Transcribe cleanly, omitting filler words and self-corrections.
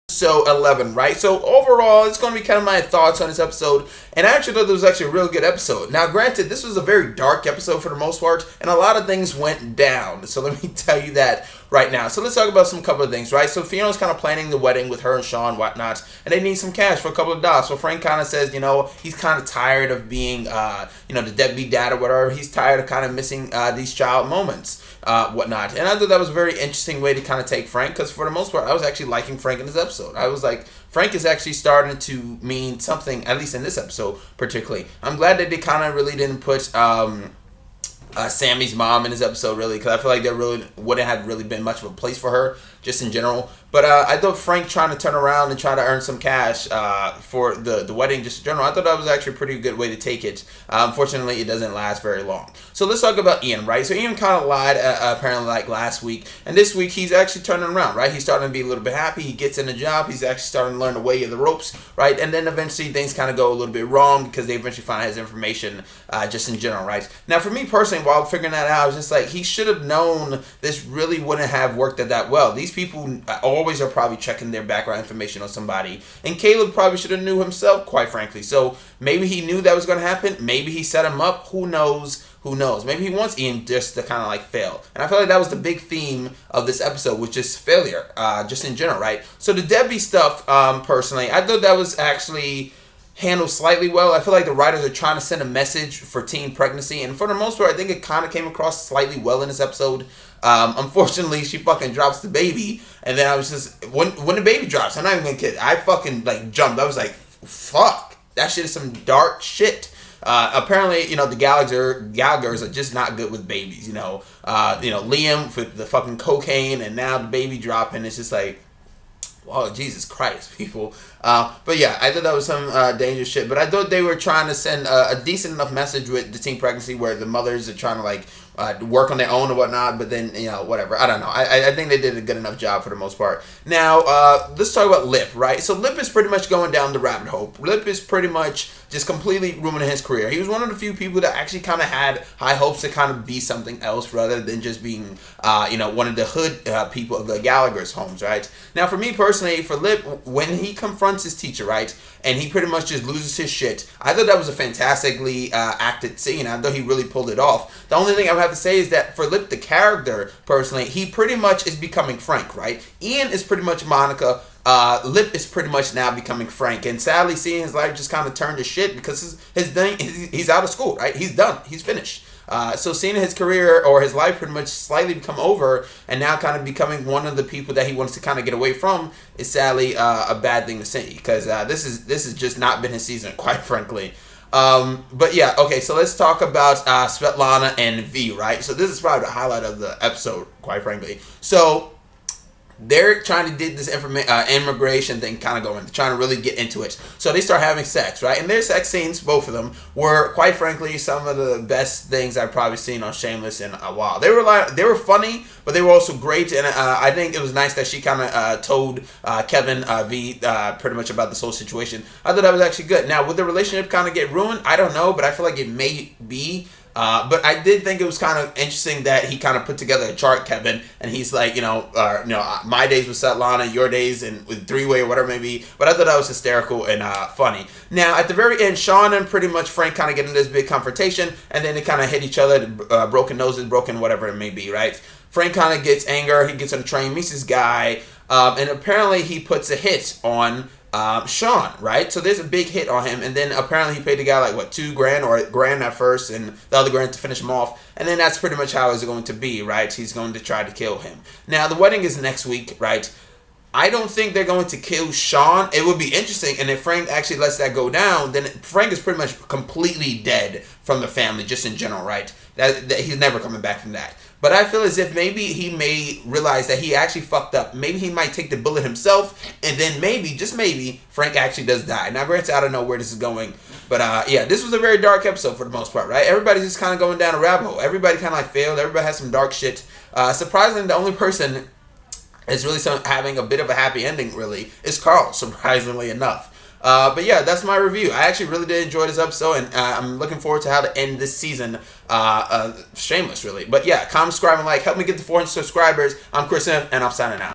So 11, right? So overall, it's going to be kind of my thoughts on this episode, and I actually thought this was actually a real good episode. Now, granted, this was a very dark episode for the most part, and a lot of things went down. So let me tell you that right now. So let's talk about some couple of things, right? So Fiona's kind of planning the wedding with her and Sean, whatnot, and they need some cash for a couple of dollars. So Frank kind of says, he's kind of tired of being, the deadbeat dad or whatever. He's tired of kind of missing these child moments. Whatnot. And I thought that was a very interesting way to kind of take Frank, because for the most part, I was actually liking Frank in this episode. I was like, Frank is actually starting to mean something, at least in this episode particularly. I'm glad that they kind of really didn't put Sammy's mom in this episode, really, because I feel like there really wouldn't have really been much of a place for her, just in general. But I thought Frank trying to turn around and try to earn some cash for the wedding, just in general, I thought that was actually a pretty good way to take it. Unfortunately, it doesn't last very long. So let's talk about Ian, right? So Ian kind of lied, apparently, like last week. And this week, he's actually turning around, right? He's starting to be a little bit happy. He gets in the job. He's actually starting to learn the way of the ropes, right? And then eventually, things kind of go a little bit wrong because they eventually find out his information just in general, right? Now, for me personally, while figuring that out, I was just like, he should have known this really wouldn't have worked that well. These people always are probably checking their background information on somebody, and Caleb probably should have knew himself, quite frankly. So maybe he knew that was going to happen. Maybe he set him up. Who knows? Maybe he wants Ian just to kind of like fail. And I feel like that was the big theme of this episode, which is failure, just in general, right? So the Debbie stuff, personally, I thought that was actually handled slightly well. I feel like the writers are trying to send a message for teen pregnancy, and for the most part, I think it kind of came across slightly well in this episode. Unfortunately, she fucking drops the baby, and then I was just, when the baby drops, I'm not even gonna kid, I fucking like jumped. I was like, fuck, that shit is some dark shit. Apparently, the Gallaghers are just not good with babies. Liam with the fucking cocaine, and now the baby dropping. It's just like, oh, Jesus Christ, people. But yeah, I thought that was some dangerous shit. But I thought they were trying to send a decent enough message with the teen pregnancy, where the mothers are trying to like work on their own or whatnot. But then, whatever. I don't know. I think they did a good enough job for the most part. Now, let's talk about Lip, right? So Lip is pretty much going down the rabbit hole. Lip is pretty much just completely ruining his career. He was one of the few people that actually kind of had high hopes to kind of be something else rather than just being, one of the hood people of the Gallagher's homes, right? Now, for me personally, for Lip, when he confronts his teacher, right, and he pretty much just loses his shit, I thought that was a fantastically acted scene. I thought he really pulled it off. The only thing I would have to say is that for Lip, the character, personally, he pretty much is becoming Frank, right? Ian is pretty much Monica. Lip is pretty much now becoming Frank, and sadly seeing his life just kind of turn to shit because his thing, he's out of school, right? He's done. He's finished. So seeing his career or his life pretty much slightly become over, and now kind of becoming one of the people that he wants to kind of get away from, is sadly a bad thing to see, because this has just not been his season, quite frankly. But yeah, okay, so let's talk about Svetlana and V, right? So this is probably the highlight of the episode, quite frankly. So they're trying to do this immigration thing kind of going, trying to really get into it. So they start having sex, right? And their sex scenes, both of them, were, quite frankly, some of the best things I've probably seen on Shameless in a while. They were funny, but they were also great. And I think it was nice that she kind of told Kevin V pretty much about this whole situation. I thought that was actually good. Now, would the relationship kind of get ruined? I don't know, but I feel like it may be. But I did think it was kind of interesting that he kind of put together a chart, Kevin, and he's like, my days with Svetlana, your days, and with three-way or whatever it may be. But I thought that was hysterical and funny. Now, at the very end, Sean and pretty much Frank kind of get into this big confrontation, and then they kind of hit each other, broken noses, broken whatever it may be, right? Frank kind of gets anger. He gets on the train, meets this guy, and apparently he puts a hit on Sean, right? So there's a big hit on him, and then apparently he paid the guy like what, $2,000 or $1,000 at first, and the other grand to finish him off, and then that's pretty much how it's going to be, right? He's going to try to kill him. Now the wedding is next week, right? I don't think they're going to kill Sean. It would be interesting, and if Frank actually lets that go down, then Frank is pretty much completely dead from the family, just in general, right? That he's never coming back from that. But I feel as if maybe he may realize that he actually fucked up. Maybe he might take the bullet himself, and then maybe, just maybe, Frank actually does die. Now, granted, I don't know where this is going, but yeah, this was a very dark episode for the most part, right? Everybody's just kind of going down a rabbit hole. Everybody kind of like failed. Everybody has some dark shit. Surprisingly, the only person that's really having a bit of a happy ending, really, is Carl, surprisingly enough. But yeah, that's my review. I actually really did enjoy this episode, and I'm looking forward to how to end this season. Shameless, really. But yeah, comment, subscribe, and like. Help me get to 400 subscribers. I'm Chris, and I'm signing out.